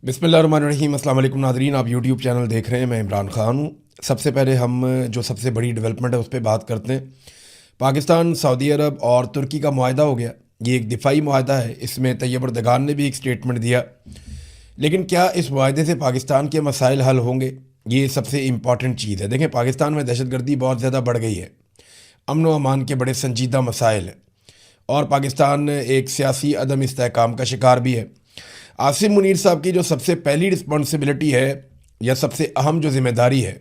बिस्मिल्लाहिर्रहमानिर्रहीम। अस्सलाम वालेकुम नाज़रीन, आप यूट्यूब चैनल देख रहे हैं। मैं इमरान ख़ान हूँ। सबसे पहले हम जो सबसे बड़ी डेवलपमेंट है उस पर बात करते हैं। पाकिस्तान, सऊदी अरब और तुर्की का मुआहदा हो गया। ये एक दिफाई मुआहदा है। इसमें तैयब अर्दगान ने भी एक स्टेटमेंट दिया। लेकिन क्या इस मुआहदे से पाकिस्तान के मसाइल हल होंगे? ये सबसे इम्पॉर्टेंट चीज़ है। देखें, पाकिस्तान में दहशतगर्दी बहुत ज़्यादा बढ़ गई है। अमन व अमान के बड़े संजीदा मसाइल हैं और पाकिस्तान एक सियासी अदम इस्तेहकाम का शिकार भी है। आसिम मुनीर साहब की जो सबसे पहली रिस्पॉन्सिबिलिटी है या सबसे अहम जो जिम्मेदारी है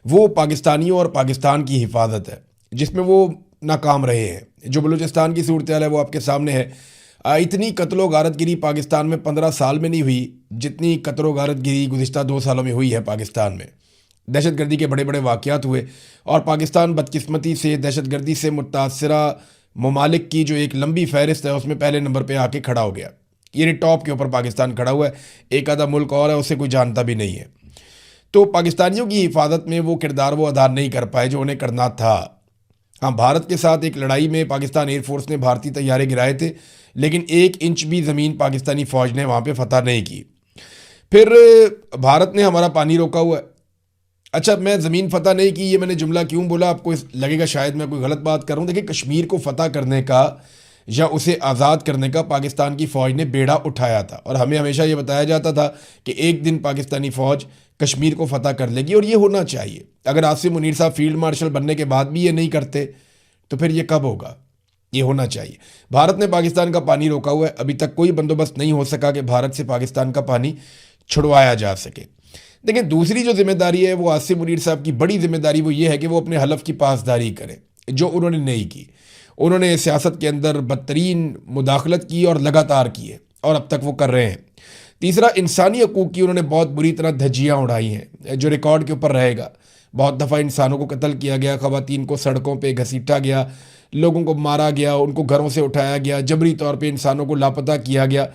वो पाकिस्तानियों और पाकिस्तान की हिफाजत है, जिसमें वो नाकाम रहे हैं। जो बलूचिस्तान की सूरत हाल है वो आपके सामने है। इतनी कत्लो गारतगिरी पाकिस्तान में 15 साल में नहीं हुई जितनी कत्लो गारतगिरी गुज़िश्ता 2 सालों में हुई है पाकिस्तान में। दहशतगर्दी के बड़े बड़े वाक़यात हुए और पाकिस्तान बदकिस्मती से दहशतगर्दी से मुतासरा ममालिक की जो एक लंबी फहरिस्त है उसमें पहले नंबर पर आके खड़ा हो गया। ये टॉप के ऊपर पाकिस्तान खड़ा हुआ है। एक आधा मुल्क और है उसे कोई जानता भी नहीं है। तो पाकिस्तानियों की हिफाजत में वो किरदार वो अदा नहीं कर पाए जो उन्हें करना था। हाँ, भारत के साथ एक लड़ाई में पाकिस्तान एयरफोर्स ने भारतीय तैयारे गिराए थे, लेकिन 1 इंच भी ज़मीन पाकिस्तानी फ़ौज ने वहाँ पे फतह नहीं की। फिर भारत ने हमारा पानी रोका हुआ है। अच्छा, मैं ज़मीन फतह नहीं की ये मैंने जुमला क्यों बोला, आपको लगेगा शायद मैं कोई गलत बात कर रहा हूँ। देखिए, कश्मीर को फतह करने का या उसे आज़ाद करने का पाकिस्तान की फ़ौज ने बेड़ा उठाया था और हमें हमेशा ये बताया जाता था कि एक दिन पाकिस्तानी फ़ौज कश्मीर को फतह कर लेगी और ये होना चाहिए। अगर आसिम मुनीर साहब फील्ड मार्शल बनने के बाद भी ये नहीं करते तो फिर ये कब होगा? ये होना चाहिए। भारत ने पाकिस्तान का पानी रोका हुआ है। अभी तक कोई बंदोबस्त नहीं हो सका कि भारत से पाकिस्तान का पानी छुड़वाया जा सके। देखिए, दूसरी जो जिम्मेदारी है वो आसिम मुनीर साहब की बड़ी जिम्मेदारी वो ये है कि वो अपने हलफ की पासदारी करें, जो उन्होंने नहीं की। उन्होंने सियासत के अंदर बदतरीन मुदाखलत की और लगातार की है और अब तक वो कर रहे हैं। तीसरा, इंसानी हकूक़ की उन्होंने बहुत बुरी तरह धज्जियाँ उड़ाई हैं, जो रिकॉर्ड के ऊपर रहेगा। बहुत दफ़ा इंसानों को कत्ल किया गया, ख़वातीन को सड़कों पे घसीटा गया, लोगों को मारा गया, उनको घरों से उठाया गया, जबरी तौर पे इंसानों को लापता किया गया।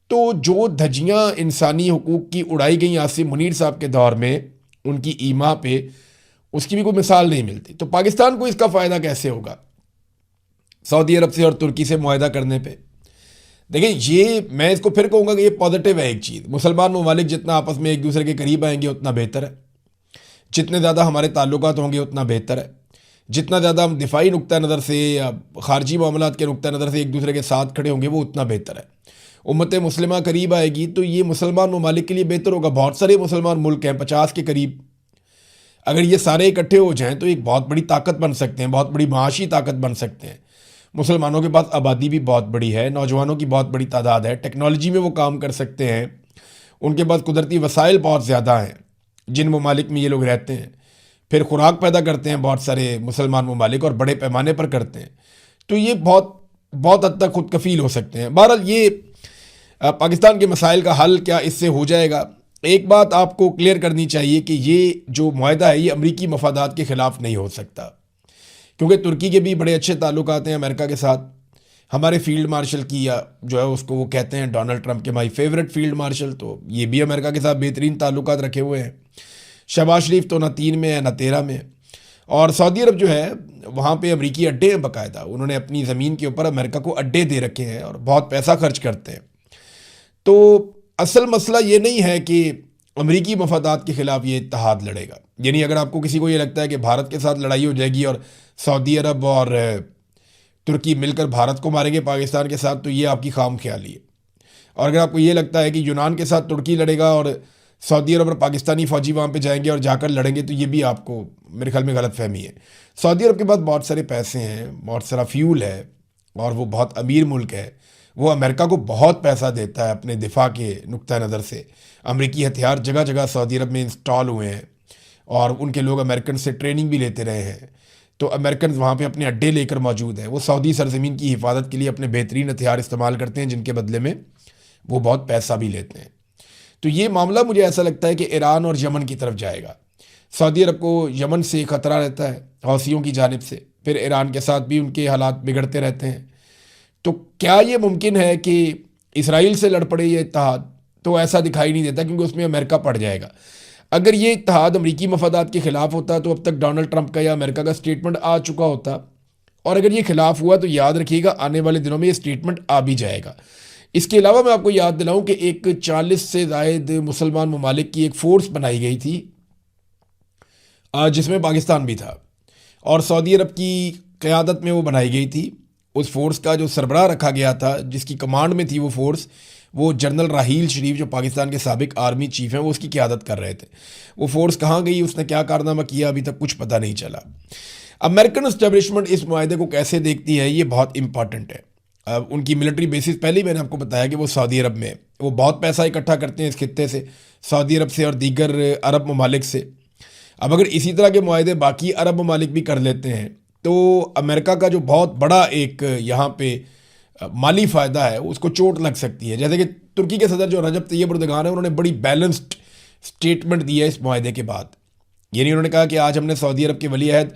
तो जो धज्जियाँ इंसानी हकूक़ की उड़ाई गई आसिम मुनीर साहब के दौर में उनकी ईमा पे, उसकी भी कोई मिसाल नहीं मिलती। तो पाकिस्तान को इसका फ़ायदा कैसे होगा सऊदी अरब से और तुर्की से मुआहदा करने पे? देखिए, ये मैं इसको फिर कहूँगा कि ये पॉजिटिव है। एक चीज़, मुसलमान ममालिक जितना आपस में एक दूसरे के करीब आएंगे उतना बेहतर है। जितने ज़्यादा हमारे ताल्लुकात होंगे उतना बेहतर है। जितना ज़्यादा हम दिफाई नुक्ता नज़र से या ख़ारजी मामलात के नुक्ता नज़र से एक दूसरे के साथ खड़े होंगे वो उतना बेहतर है। उम्मत मुस्लिमा करीब आएगी तो ये मुसलमान ममालिक के लिए बेहतर होगा। बहुत सारे मुसलमान मुल्क हैं, 50 के करीब। अगर ये सारे इकट्ठे हो जाएँ तो एक बहुत बड़ी ताकत बन सकते हैं, बहुत बड़ी माशी ताकत बन सकते हैं। मुसलमानों के पास आबादी भी बहुत बड़ी है, नौजवानों की बहुत बड़ी तादाद है, टेक्नोलॉजी में वो काम कर सकते हैं, उनके पास कुदरती वसाइल बहुत ज़्यादा हैं जिन ममालिक में ये लोग रहते हैं। फिर खुराक पैदा करते हैं बहुत सारे मुसलमान ममालिक और बड़े पैमाने पर करते हैं। तो ये बहुत बहुत हद तक खुद कफील हो सकते हैं। बहरहाल, ये पाकिस्तान के मसाइल का हल क्या इससे हो जाएगा? एक बात आपको क्लियर करनी चाहिए कि ये जो मुआहदा है ये अमरीकी मफादात के ख़िलाफ़ नहीं हो सकता, क्योंकि तुर्की के भी बड़े अच्छे ताल्लुकात हैं अमेरिका के साथ। हमारे फील्ड मार्शल की या जो है उसको वो कहते हैं डोनाल्ड ट्रंप के माई फेवरेट फील्ड मार्शल, तो ये भी अमेरिका के साथ बेहतरीन ताल्लुकात रखे हुए हैं। शहबाज शरीफ तो ना 3 में है ना 13 में। और सऊदी अरब जो है वहाँ पे अमरीकी अड्डे हैं बाकायदा। उन्होंने अपनी ज़मीन के ऊपर अमेरिका को अड्डे दे रखे हैं और बहुत पैसा खर्च करते हैं। तो असल मसला ये नहीं है कि अमरीकी मफादात के ख़िलाफ़ ये इत्तेहाद लड़ेगा। यानी अगर आपको किसी को ये लगता है कि भारत के साथ लड़ाई हो जाएगी और सऊदी अरब और तुर्की मिलकर भारत को मारेंगे पाकिस्तान के साथ, तो ये आपकी खाम ख्याली है। और अगर आपको ये लगता है कि यूनान के साथ तुर्की लड़ेगा और सऊदी अरब और पाकिस्तानी फ़ौजी वहाँ पे जाएंगे और जाकर लड़ेंगे, तो ये भी आपको मेरे ख्याल में गलत फहमी है। सऊदी अरब के पास बहुत सारे पैसे हैं, बहुत सारा फ्यूल है और वो बहुत अमीर मुल्क है। वो अमेरिका को बहुत पैसा देता है अपने दिफा के नुक्ता नज़र से। अमरीकी हथियार जगह जगह सऊदी अरब में इंस्टॉल हुए हैं और उनके लोग अमेरिकन से ट्रेनिंग भी लेते रहे हैं। तो अमेरिकन वहाँ पे अपने अड्डे लेकर मौजूद हैं। वो सऊदी सरजमीन की हिफाजत के लिए अपने बेहतरीन हथियार इस्तेमाल करते हैं, जिनके बदले में वो बहुत पैसा भी लेते हैं। तो ये मामला मुझे ऐसा लगता है कि ईरान और यमन की तरफ जाएगा। सऊदी अरब को यमन से ख़तरा रहता है हौसियों की जानिब से, फिर ईरान के साथ भी उनके हालात बिगड़ते रहते हैं। तो क्या ये मुमकिन है कि इसराइल से लड़ पड़े ये इत्तेहाद? तो ऐसा दिखाई नहीं देता, क्योंकि उसमें अमेरिका पड़ जाएगा। अगर ये इत्तेहाद अमरीकी मफादात के ख़िलाफ़ होता तो अब तक डोनाल्ड ट्रंप का या अमेरिका का स्टेटमेंट आ चुका होता। और अगर ये खिलाफ हुआ तो याद रखिएगा आने वाले दिनों में ये स्टेटमेंट आ भी जाएगा। इसके अलावा मैं आपको याद दिलाऊं कि एक 40 से ज़ायद मुसलमान ममालिक की एक फ़ोर्स बनाई गई थी, जिसमें पाकिस्तान भी था, और सऊदी अरब की क़यादत में वो बनाई गई थी। उस फोर्स का जो सरबराह रखा गया था, जिसकी कमांड में थी वो फोर्स, वो जनरल राहील शरीफ, जो पाकिस्तान के साबिक आर्मी चीफ हैं, वो उसकी क़यादत कर रहे थे। वो फोर्स कहाँ गई, उसने क्या कारनामा किया, अभी तक कुछ पता नहीं चला। अमेरिकन इस्टेब्लिशमेंट इस माहदे को कैसे देखती है, ये बहुत इंपॉर्टेंट है। अब उनकी मिलिट्री बेसिस पहले ही मैंने आपको बताया कि वो सऊदी अरब में, वो बहुत पैसा इकट्ठा करते हैं इस खित्ते से, सऊदी अरब से और दीगर अरब ममालिक से। अब अगर इसी तरह के मुआहदे बाकी अरब ममालिक भी कर लेते हैं तो अमेरिका का जो बहुत बड़ा एक यहाँ पे माली फ़ायदा है उसको चोट लग सकती है। जैसे कि तुर्की के सदर जो रजब तैयब एर्दोगान है, उन्होंने बड़ी बैलेंस्ड स्टेटमेंट दी है इस मुआहदे के बाद। यानी उन्होंने कहा कि आज हमने सऊदी अरब के वली अहद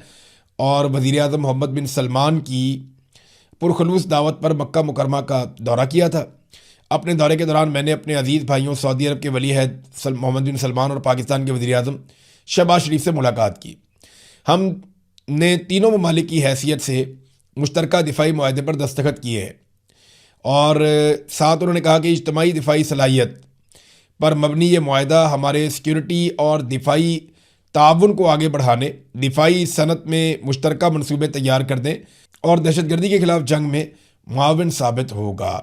और वज़ीर आज़म मोहम्मद बिन सलमान की पुरखलूस दावत पर मक्का मुकरमा का दौरा किया था। अपने दौरे के दौरान मैंने अपने अजीज़ भाइयों सऊदी अरब के वली अहद मोहम्मद बिन सलमान और पाकिस्तान के वज़ीर आज़म शहबाज शरीफ से मुलाकात की। हमने तीनों ममालिक की हैसियत से मुश्तरका दिफाई मुआहदे पर दस्तखत किए हैं, और साथ उन्होंने कहा कि इज्तमाही दिफाई सलाहियत पर मबनी ये मुआहदा हमारे सिक्योरिटी और दिफाई ताउन को आगे बढ़ाने, दिफाई सनत में मुश्तरका मनसूबे तैयार करने और दहशतगर्दी के खिलाफ जंग में मुआवन साबित होगा।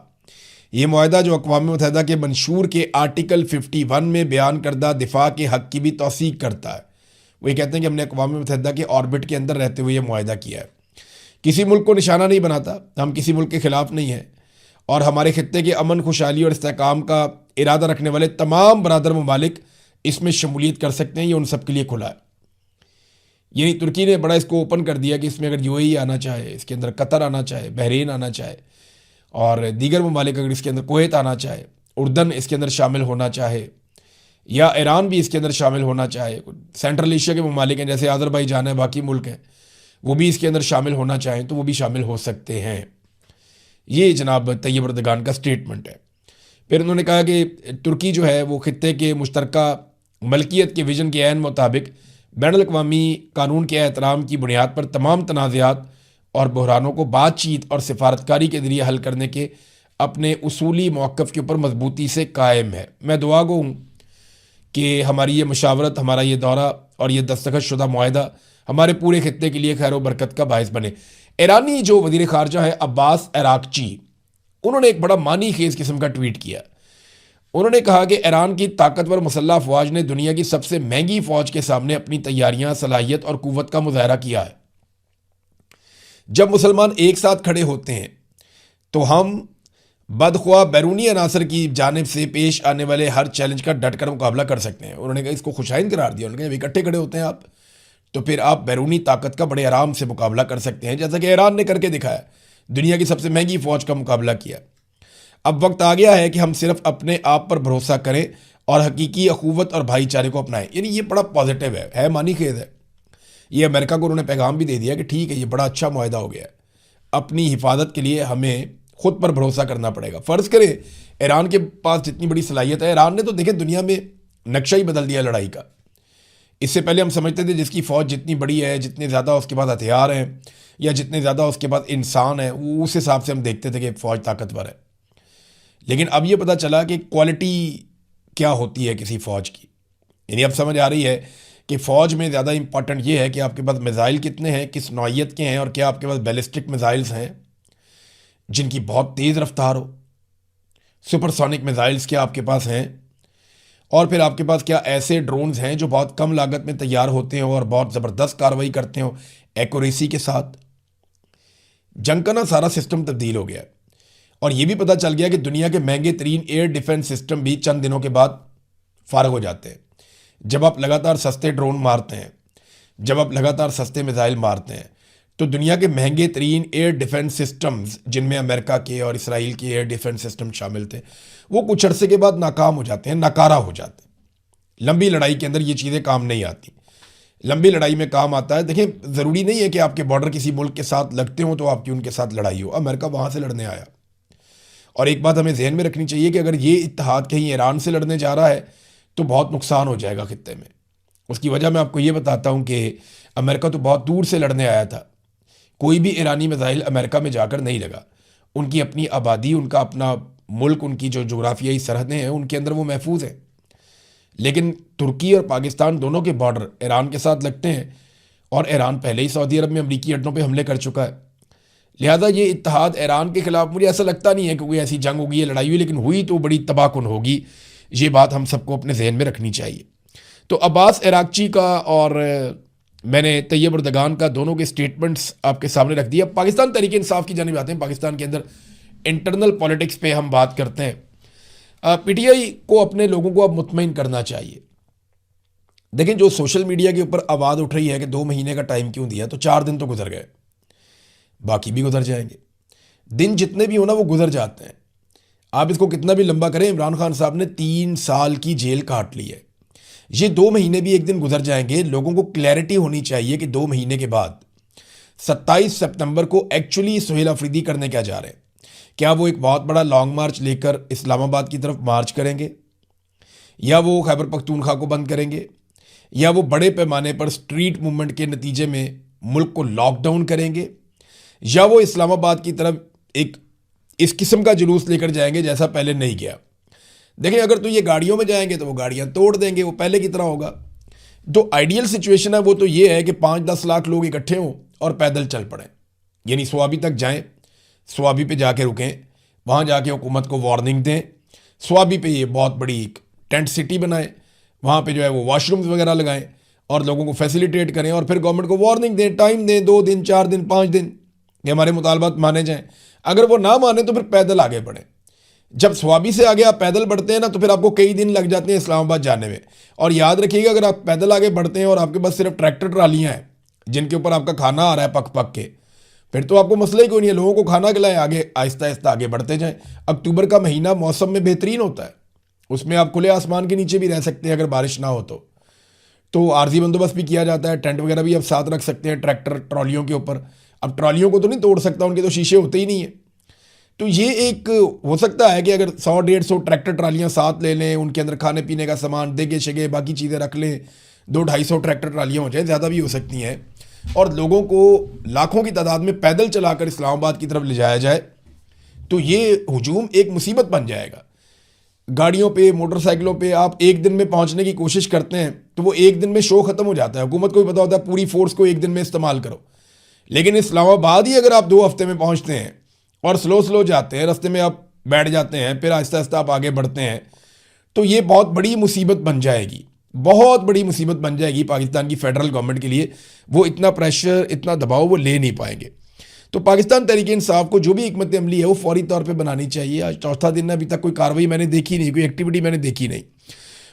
ये मुआहदा जो अक़वाम मुत्तहिदा के मंशूर के आर्टिकल 51 में बयान करदा दिफा के हक़ की भी तौसीक करता है। वो ये कहते हैं कि हमने अक़वाम मुत्तहिदा के ऑर्बिट के अंदर रहते हुए ये मुआहदा किया है। किसी मुल्क को निशाना नहीं बनाता, हम किसी मुल्क के ख़िलाफ़ नहीं हैं, और हमारे खित्ते के अमन, खुशहाली और इस्तेहकाम का इरादा रखने वाले तमाम बरादर ममालिक इसमें शमूलियत कर सकते हैं। ये उन सब के लिए खुला है। यानी तुर्की ने बड़ा इसको ओपन कर दिया कि इसमें अगर यूएई आना चाहे, इसके अंदर कतर आना चाहे, बहरीन आना चाहे, और दीगर ममालिक अगर इसके अंदर कुवैत आना चाहे, उर्दन इसके अंदर शामिल होना चाहे, या ईरान भी इसके अंदर शामिल होना चाहे, सेंट्रल एशिया के ममालिक हैं जैसे अज़रबैजान है, बाकी मुल्क हैं, वो भी इसके अंदर शामिल होना चाहें तो वो भी शामिल हो सकते हैं। ये जनाब तैयब एर्दोगान का स्टेटमेंट है। फिर उन्होंने कहा कि तुर्की जो है वो खित्ते के मुश्तरका मलकियत के विजन के ऐन मुताबिक बैनुल-अक़वामी कानून के एहतराम की बुनियाद पर तमाम तनाज़ात और बहरानों को बातचीत और सिफारतकारी के ज़रिए हल करने के अपने उसूली मौक़िफ़ के ऊपर मजबूती से कायम है। मैं दुआ गो हूँ कि हमारी ये मशावरत, हमारा ये दौरा और ये दस्तखत शुदा मुआहदा हमारे पूरे खित्ते के लिए खैर व बरकत का बायस बने। ईरानी जो वज़ीर ख़ारजा है अब्बास अरागची, उन्होंने एक बड़ा मानी खेज़ किस्म का ट्वीट किया। उन्होंने कहा कि ईरान की ताकतवर मुसल्लह अफवाज ने दुनिया की सबसे महंगी फ़ौज के सामने अपनी तैयारियां, सलाहियत और क़ुव्वत का मुज़ाहरा किया है। जब मुसलमान एक साथ खड़े होते हैं तो हम बदख्वाह बैरूनी अनासर की जानिब से पेश आने वाले हर चैलेंज का डट कर मुकाबला कर सकते हैं। उन्होंने कहा इसको खुशाइन करार दिया। उन्होंने कहा इकट्ठे खड़े होते हैं आप तो फिर आप बैरूनी ताकत का बड़े आराम से मुकाबला कर सकते हैं, जैसा कि ईरान ने करके दिखाया, दुनिया की सबसे महंगी फ़ौज का मुकाबला किया। अब वक्त आ गया है कि हम सिर्फ अपने आप पर भरोसा करें और हकीकी अखुवत और भाईचारे को अपनाएं। यानी ये बड़ा पॉजिटिव है मानी खेद है। ये अमेरिका को उन्होंने पैगाम भी दे दिया कि ठीक है, ये बड़ा अच्छा मुआहदा हो गया है, अपनी हिफाजत के लिए हमें खुद पर भरोसा करना पड़ेगा। फ़र्ज़ करें ईरान के पास जितनी बड़ी सलाहियत है, ईरान ने तो देखें दुनिया में नक्शा ही बदल दिया लड़ाई का। इससे पहले हम समझते थे जिसकी फ़ौज जितनी बड़ी है, जितने ज़्यादा उसके पास हथियार हैं या जितने ज़्यादा उसके पास इंसान हैं, उस हिसाब से हम देखते थे कि फ़ौज ताकतवर है। लेकिन अब ये पता चला कि क्वालिटी क्या होती है किसी फ़ौज की। यानी अब समझ आ रही है कि फ़ौज में ज़्यादा इंपॉर्टेंट ये है कि आपके पास मिज़ाइल कितने हैं, किस नौइयत के हैं, और क्या आपके पास बैलिस्टिक मिज़ाइल्स हैं जिनकी बहुत तेज़ रफ्तार हो, सुपरसोनिक मिज़ाइल्स क्या आपके पास हैं, और फिर आपके पास क्या ऐसे ड्रोन्स हैं जो बहुत कम लागत में तैयार होते हो और बहुत ज़बरदस्त कार्रवाई करते हो एक्यूरेसी के साथ। जंग का ना सारा सिस्टम तब्दील हो गया है, और ये भी पता चल गया कि दुनिया के महंगे तरीन एयर डिफेंस सिस्टम भी चंद दिनों के बाद फारग हो जाते हैं। जब आप लगातार सस्ते ड्रोन मारते हैं, जब आप लगातार सस्ते मिसाइल मारते हैं, तो दुनिया के महंगे तरीन एयर डिफेंस सिस्टम्स, जिनमें अमेरिका के और इसराइल के एयर डिफेंस सिस्टम शामिल थे, वो कुछ अरसे के बाद नाकाम हो जाते हैं, नाकारा हो जाते हैं। लंबी लड़ाई के अंदर ये चीज़ें काम नहीं आती। लंबी लड़ाई में काम आता है, देखें ज़रूरी नहीं है कि आपके बॉर्डर किसी मुल्क के साथ लगते हो तो आपकी उनके साथ लड़ाई हो। अमेरिका वहाँ से लड़ने आया, और एक बात हमें जहन में रखनी चाहिए कि अगर ये इत्तेहाद कहीं ईरान से लड़ने जा रहा है तो बहुत नुकसान हो जाएगा खित्ते में। उसकी वजह मैं आपको ये बताता हूँ कि अमेरिका तो बहुत दूर से लड़ने आया था। कोई भी ईरानी मिसाइल अमेरिका में जाकर नहीं लगा। उनकी अपनी आबादी, उनका अपना मुल्क, उनकी जो जोग्राफियाई सरहदें हैं उनके अंदर वो महफूज हैं। लेकिन तुर्की और पाकिस्तान दोनों के बॉर्डर ईरान के साथ लगते हैं और ईरान पहले ही सऊदी अरब में अमरीकी अड्डों पे हमले कर चुका है। लिहाजा ये इत्तेहाद ईरान के खिलाफ, मुझे ऐसा लगता नहीं है कि कोई ऐसी जंग होगी या लड़ाई हुई, लेकिन हुई तो बड़ी तबाहकुन होगी। ये बात हम सबको अपने जहन में रखनी चाहिए। तो अब्बास इराक्ची का और मैंने तैयब अर्दगान का दोनों के स्टेटमेंट्स आपके सामने रख दिया। पाकिस्तान तहरीक इंसाफ की जानिब आते हैं। पाकिस्तान के अंदर इंटरनल पॉलिटिक्स पे हम बात करते हैं। पीटीआई को अपने लोगों को अब मुतमईन करना चाहिए। देखें, जो सोशल मीडिया के ऊपर आवाज़ उठ रही है कि 2 महीने का टाइम क्यों दिया, तो 4 दिन तो गुजर गए, बाकी भी गुजर जाएंगे। दिन जितने भी हो ना वो गुजर जाते हैं। आप इसको कितना भी लंबा करें, इमरान खान साहब ने 3 साल की जेल काट ली है। ये 2 महीने भी एक दिन गुजर जाएंगे। लोगों को क्लैरिटी होनी चाहिए कि 2 महीने के बाद 27 सितंबर को एक्चुअली सुहेल अफरीदी करने क्या जा रहे हैं। क्या वो एक बहुत बड़ा लॉन्ग मार्च लेकर इस्लामाबाद की तरफ मार्च करेंगे, या वो खैबर पख्तूनख्वा को बंद करेंगे, या वो बड़े पैमाने पर स्ट्रीट मूवमेंट के नतीजे में मुल्क को लॉकडाउन करेंगे, या वो इस्लामाबाद की तरफ एक इस किस्म का जुलूस लेकर जाएंगे जैसा पहले नहीं गया। देखें, अगर तो ये गाड़ियों में जाएंगे तो वो गाड़ियां तोड़ देंगे, वो पहले की तरह होगा। जो आइडियल सिचुएशन है वो तो ये है कि 5-10 लाख लोग इकट्ठे हों और पैदल चल पड़ें, यानी स्वाबी तक जाएं, स्वाबी पे जाके रुकें, वहाँ जाके हुकूमत को वार्निंग दें। स्वाबी पे ये बहुत बड़ी एक टेंट सिटी बनाएं, वहाँ पे जो है वो वॉशरूम्स वगैरह लगाएं और लोगों को फैसिलिटेट करें, और फिर गवर्नमेंट को वार्निंग दें, टाइम दें, 2 दिन, 4 दिन, 5 दिन कि हमारे मुतालबात माने जाएं। अगर वो ना माने तो फिर पैदल आगे बढ़ें। जब स्वाबी से आगे आप पैदल बढ़ते हैं ना, तो फिर आपको कई दिन लग जाते हैं इस्लामाबाद जाने में। और याद रखिएगा, अगर आप पैदल आगे बढ़ते हैं और आपके पास सिर्फ ट्रैक्टर ट्रालियाँ हैं जिनके ऊपर आपका खाना आ रहा है पक पक के, फिर तो आपको मसला ही कोई नहीं है। लोगों को खाना खिलाएं, आगे आहिस्ता आहिस्ता आगे बढ़ते जाएं। अक्टूबर का महीना मौसम में बेहतरीन होता है, उसमें आप खुले आसमान के नीचे भी रह सकते हैं अगर बारिश ना हो तो आर्जी बंदोबस्त भी किया जाता है। टेंट वगैरह भी आप साथ रख सकते हैं ट्रैक्टर ट्रॉलियों के ऊपर। अब ट्रॉलियों को तो नहीं तोड़ सकता, उनके तो शीशे होते ही नहीं है। तो ये एक हो सकता है कि अगर 100-150 ट्रैक्टर ट्रालियाँ साथ ले लें, उनके अंदर खाने पीने का सामान, देगे शेगे, बाकी चीज़ें रख लें, 200-250 ट्रैक्टर ट्रालियाँ हो जाए, ज़्यादा भी हो सकती हैं, और लोगों को लाखों की तादाद में पैदल चलाकर इस्लामाबाद की तरफ ले जाया जाए, तो ये हुजूम एक मुसीबत बन जाएगा। गाड़ियों पे, मोटरसाइकिलों पे आप एक दिन में पहुंचने की कोशिश करते हैं तो वो एक दिन में शो ख़त्म हो जाता है। हुकूमत को भी पता होता है पूरी फोर्स को एक दिन में इस्तेमाल करो, लेकिन इस्लामाबाद ही अगर आप 2 हफ्ते में पहुंचते हैं और स्लो स्लो जाते हैं, रास्ते में आप बैठ जाते हैं, फिर आहिस्ता आहिस्ता आप आगे बढ़ते हैं, तो ये बहुत बड़ी मुसीबत बन जाएगी, बहुत बड़ी मुसीबत बन जाएगी पाकिस्तान की फेडरल गवर्नमेंट के लिए। वो इतना प्रेशर, इतना दबाव वो ले नहीं पाएंगे। तो पाकिस्तान तहरीक इंसाफ को जो भी हिकमत अमली है वो फौरी तौर पे बनानी चाहिए। आज चौथा दिन है, अभी तक कोई कार्रवाई मैंने देखी नहीं, कोई एक्टिविटी मैंने देखी नहीं।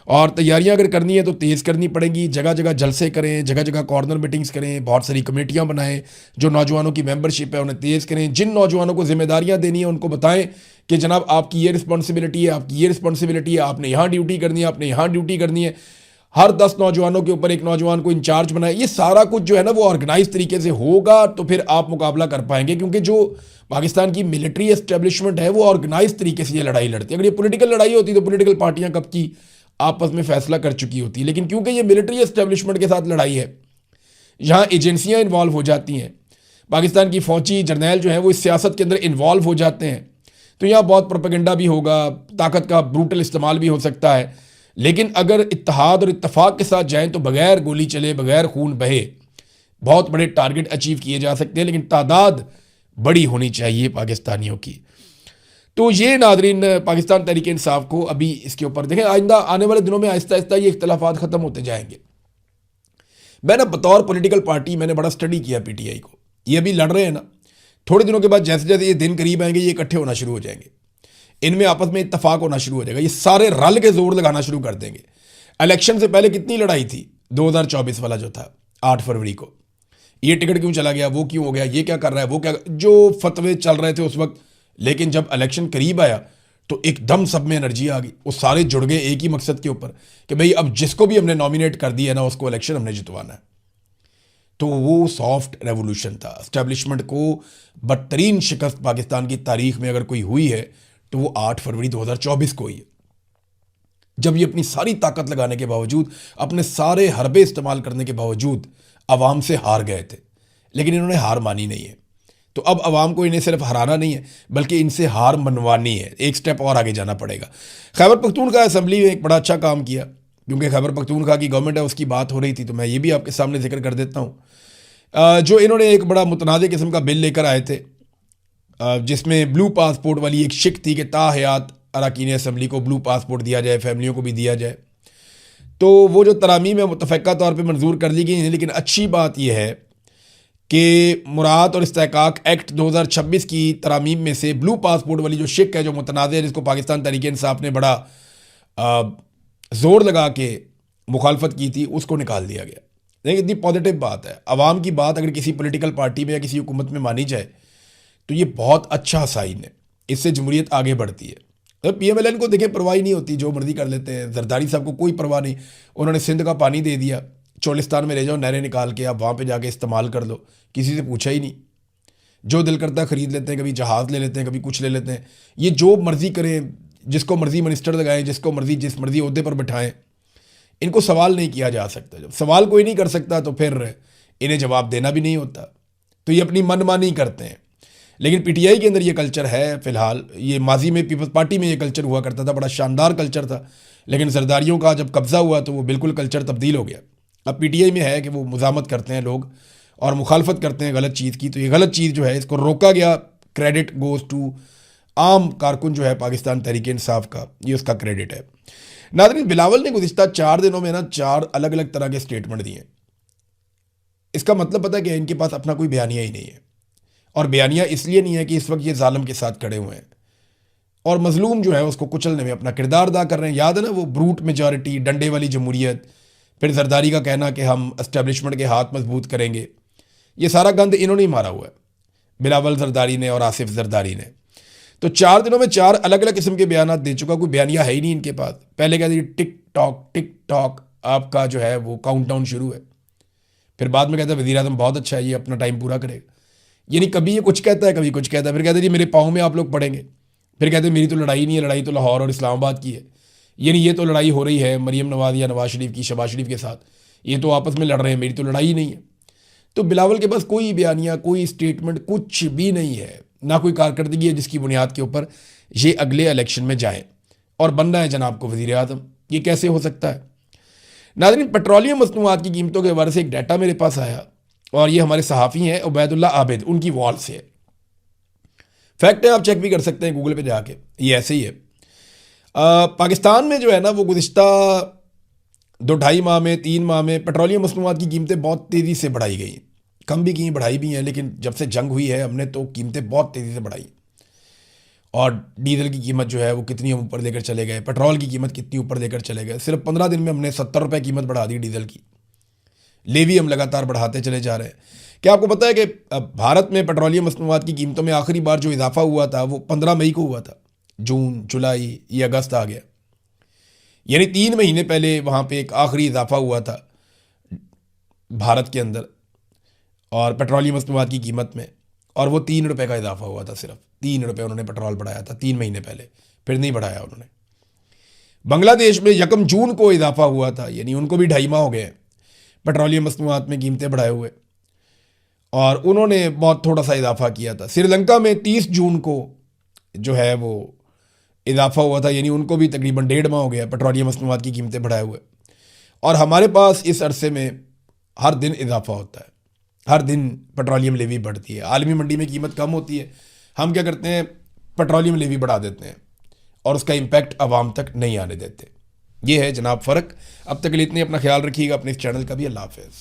और तैयारियां अगर करनी है तो तेज़ करनी पड़ेंगी। जगह जगह जलसे करें, जगह जगह कॉर्नर मीटिंग्स करें, बहुत सारी कमेटियां बनाएं, जो नौजवानों की मेंबरशिप है उन्हें तेज़ करें। जिन नौजवानों को जिम्मेदारियां देनी है उनको बताएं कि जनाब आपकी ये रिस्पॉन्सिबिलिटी है, आपकी ये रिस्पॉन्सिबिलिटी है, आपने यहाँ ड्यूटी करनी है, आपने यहाँ ड्यूटी करनी है। हर 10 नौजवानों के ऊपर एक नौजवान को इंचार्ज बनाए। ये सारा कुछ जो है ना वो ऑर्गेनाइज तरीके से होगा तो फिर आप मुकाबला कर पाएंगे, क्योंकि जो पाकिस्तान की मिलिट्री एस्टेब्लिशमेंट है वो ऑर्गेनाइज तरीके से ये लड़ाई लड़ती है। अगर ये पॉलिटिकल लड़ाई होती तो पॉलिटिकल पार्टियां कब की आपस में फैसला कर चुकी होती, लेकिन क्योंकि ये मिलिट्री एस्टेब्लिशमेंट के साथ लड़ाई है, यहाँ एजेंसियां इन्वॉल्व हो जाती हैं, पाकिस्तान की फौजी जर्नैल जो है वो इस सियासत के अंदर इन्वॉल्व हो जाते हैं, तो यहाँ बहुत प्रोपेगेंडा भी होगा, ताकत का ब्रूटल इस्तेमाल भी हो सकता है। लेकिन अगर इत्तेहाद और इत्तफाक के साथ जाएं तो बगैर गोली चले, बगैर खून बहे बहुत बड़े टारगेट अचीव किए जा सकते हैं, लेकिन तादाद बड़ी होनी चाहिए पाकिस्तानियों की। तो ये नादरीन, पाकिस्तान तहरीक इंसाफ को अभी इसके ऊपर देखें, आइंदा आने वाले दिनों में आहिस्ता आहिस्ता ये इख्तलाफात ख़त्म होते जाएंगे। मैंने बतौर पॉलिटिकल पार्टी मैंने बड़ा स्टडी किया पीटीआई को। ये अभी लड़ रहे हैं ना, थोड़े दिनों के बाद जैसे जैसे ये दिन करीब आएंगे ये इकट्ठे होना शुरू हो जाएंगे, इनमें आपस में इत्तफाक होना शुरू हो जाएगा, ये सारे रल के जोर लगाना शुरू कर देंगे। इलेक्शन से पहले कितनी लड़ाई थी, 2024 वाला जो था 8 फरवरी को, ये टिकट क्यों चला गया, वो क्यों हो गया, ये क्या कर रहा है, वो क्या, जो फतवे चल रहे थे उस वक्त। लेकिन जब इलेक्शन करीब आया तो एकदम सब में एनर्जी आ गई, वो सारे जुड़ गए एक ही मकसद के ऊपर कि भाई अब जिसको भी हमने नॉमिनेट कर दिया ना उसको इलेक्शन हमने जितवाना है। तो वो सॉफ्ट रेवोल्यूशन था। एस्टेब्लिशमेंट को बदतरीन शिकस्त पाकिस्तान की तारीख में अगर कोई हुई है तो वो 8 फरवरी 2024 को हुई है, जब ये अपनी सारी ताकत लगाने के बावजूद, अपने सारे हरबे इस्तेमाल करने के बावजूद अवाम से हार गए थे। लेकिन इन्होंने हार मानी नहीं है। तो अब आवाम को इन्हें सिर्फ हराना नहीं है बल्कि इनसे हार मनवानी है, एक स्टेप और आगे जाना पड़ेगा। खैबर पख्तूनख्वा असम्बली में एक बड़ा अच्छा काम किया, क्योंकि खैबर पख्तूनख्वा की गवर्नमेंट है, उसकी बात हो रही थी, तो मैं ये भी आपके सामने जिक्र कर देता हूँ। जो इन्होंने एक बड़ा मुतनाज़ किस्म का बिल लेकर आए थे, जिसमें ब्लू पासपोर्ट वाली एक शिक थी कि ताहयात अरकान असम्बली को ब्लू पासपोर्ट दिया जाए, फैमिलियों को भी दिया जाए। तो वो जो तरामीम है मुतफ़क़ा तौर पे मंजूर कर ली गई हैं, लेकिन अच्छी बात यह है कि मुराद और इस्तेहकाक एक्ट 2026 की तरामीम में से ब्लू पासपोर्ट वाली जो शिक है, जो मुतनाज़ है, जिसको पाकिस्तान तहरीक इंसाफ ने बड़ा ज़ोर लगा के मुखालफत की थी, उसको निकाल दिया गया। देखिए, इतनी पॉजिटिव बात है। अवाम की बात अगर किसी पॉलिटिकल पार्टी में या किसी हुकूमत में मानी जाए तो ये बहुत अच्छा साइन है, इससे जमहूरियत आगे बढ़ती है। तो PMLN को देखें, परवाह नहीं होती, जो मर्जी कर लेते हैं। जरदारी साहब को कोई परवाह नहीं, उन्होंने सिंध का पानी दे दिया, चोलिस्तान में ले जाओ, नहरें निकाल के आप वहाँ पे जाके इस्तेमाल कर लो, किसी से पूछा ही नहीं। जो दिल करता है ख़रीद लेते हैं, कभी जहाज़ ले लेते हैं, कभी कुछ ले लेते हैं। ये जो मर्जी करें, जिसको मर्जी मिनिस्टर लगाएं, जिसको मर्जी जिस मर्जी ओहदे पर बिठाएं, इनको सवाल नहीं किया जा सकता। जब सवाल कोई नहीं कर सकता तो फिर इन्हें जवाब देना भी नहीं होता, तो ये अपनी मनमानी करते हैं। लेकिन PTI के अंदर ये कल्चर है फ़िलहाल। ये माजी में पीपल्स पार्टी में ये कल्चर हुआ करता था, बड़ा शानदार कल्चर था, लेकिन जरदारियों का जब कब्ज़ा हुआ तो वो बिल्कुल कल्चर तब्दील हो गया। अब PTI में है कि वो मुज़ामत करते हैं लोग और मुखालफत करते हैं गलत चीज़ की, तो ये गलत चीज़ जो है इसको रोका गया। क्रेडिट गोज़ टू आम कारकुन जो है पाकिस्तान तहरीक इंसाफ का, ये उसका क्रेडिट है। नाज़रीन, बिलावल ने गुज़िश्ता 4 दिनों में ना 4 अलग अलग तरह के स्टेटमेंट दिए। इसका मतलब पता है कि इनके पास अपना कोई बयानिया ही नहीं है, और बयानिया इसलिए नहीं है कि इस वक्त ये जालिम के साथ खड़े हुए हैं और मजलूम जो है उसको कुचलने में अपना किरदार अदा कर रहे हैं। याद है ना वो ब्रूट मेजॉरिटी, डंडे वाली जमहूरियत, फिर जरदारी का कहना कि हम एस्टेब्लिशमेंट के हाथ मजबूत करेंगे। ये सारा गंद इन्होंने ही मारा हुआ है, बिलावल जरदारी ने और आसिफ जरदारी ने। तो 4 दिनों में 4 अलग अलग किस्म के बयान दे चुका, कोई बयानिया है ही नहीं इनके पास। पहले कहते हैं टिक टॉक आपका जो है वो काउंटडाउन शुरू है, फिर बाद में कहता है वज़ीर आज़म बहुत अच्छा है, ये अपना टाइम पूरा करेगा। यानी कभी ये कुछ कहता है, कभी कुछ कहता है, फिर कहते हैं जी मेरे पाँव में आप लोग पड़ेंगे, फिर कहते हैं मेरी तो लड़ाई नहीं है, लड़ाई तो लाहौर और इस्लामाबाद की है। यानी ये तो लड़ाई हो रही है मरीम नवाज़ या नवाज शरीफ की, शहबाज शरीफ के साथ, ये तो आपस में लड़ रहे हैं, मेरी तो लड़ाई ही नहीं है। तो बिलावल के पास कोई बयानिया, कोई स्टेटमेंट कुछ भी नहीं है, ना कोई कारकर्दगी है जिसकी बुनियाद के ऊपर ये अगले इलेक्शन में जाएँ और बनना है जनाब को वज़ीर आज़म। ये कैसे हो सकता है? नाज़रीन, पेट्रोलियम मसनूआत की कीमतों के हवाले से एक डाटा मेरे पास आया, और ये हमारे सहाफ़ी हैं उबैदुल्ला आबिद, उनकी वॉल से है। फैक्ट है, आप चेक भी कर सकते हैं गूगल पे जाके, ये ऐसे ही है। पाकिस्तान में जो है ना वो गुज़िश्ता 2-2.5 माह में, 3 माह में पेट्रोलियम मसनूआत की कीमतें बहुत तेज़ी से बढ़ाई गई, कम भी की, बढ़ाई भी हैं, लेकिन जब से जंग हुई है हमने तो कीमतें बहुत तेज़ी से बढ़ाई। और डीजल की कीमत जो है वो कितनी हम ऊपर लेकर चले गए, पेट्रोल की कीमत कितनी ऊपर लेकर चले गए। सिर्फ 15 दिन में हमने 70 रुपये कीमत बढ़ा दी डीजल की। लेवी हम लगातार बढ़ाते चले जा रहे हैं। क्या आपको पता है कि भारत में पेट्रोलियम मसनूआत की कीमतों में आखिरी बार जो इजाफा हुआ था वो 15 मई को हुआ था। जून, जुलाई, ये अगस्त आ गया, यानी 3 महीने पहले वहाँ पे एक आखिरी इजाफा हुआ था भारत के अंदर और पेट्रोलियम मसनूआत की कीमत में, और वो 3 रुपये का इजाफा हुआ था। सिर्फ 3 रुपये उन्होंने पेट्रोल बढ़ाया था 3 महीने पहले, फिर नहीं बढ़ाया उन्होंने। बांग्लादेश में 1 जून को इजाफा हुआ था, यानी उनको भी 2.5 माह हो गए पेट्रोलियम मसनूआत में कीमतें बढ़ाए हुए, और उन्होंने बहुत थोड़ा सा इजाफा किया था। श्रीलंका में 30 जून को जो है वो इजाफा हुआ था, यानी उनको भी तकरीबन 1.5 माह हो गया पेट्रोलियम मसनूआत की कीमतें बढ़ाए हुए। और हमारे पास इस अरसे में हर दिन इजाफा होता है, हर दिन पेट्रोलियम लेवी बढ़ती है। आलमी मंडी में कीमत कम होती है, हम क्या करते हैं, पेट्रोलियम लेवी बढ़ा देते हैं और उसका इम्पैक्ट आवाम तक नहीं आने देते। ये है जनाब फ़र्क। अब तक के लिए इतने, अपना ख्याल रखिएगा, अपने इस चैनल का भी। अल्लाह हाफ़िज़।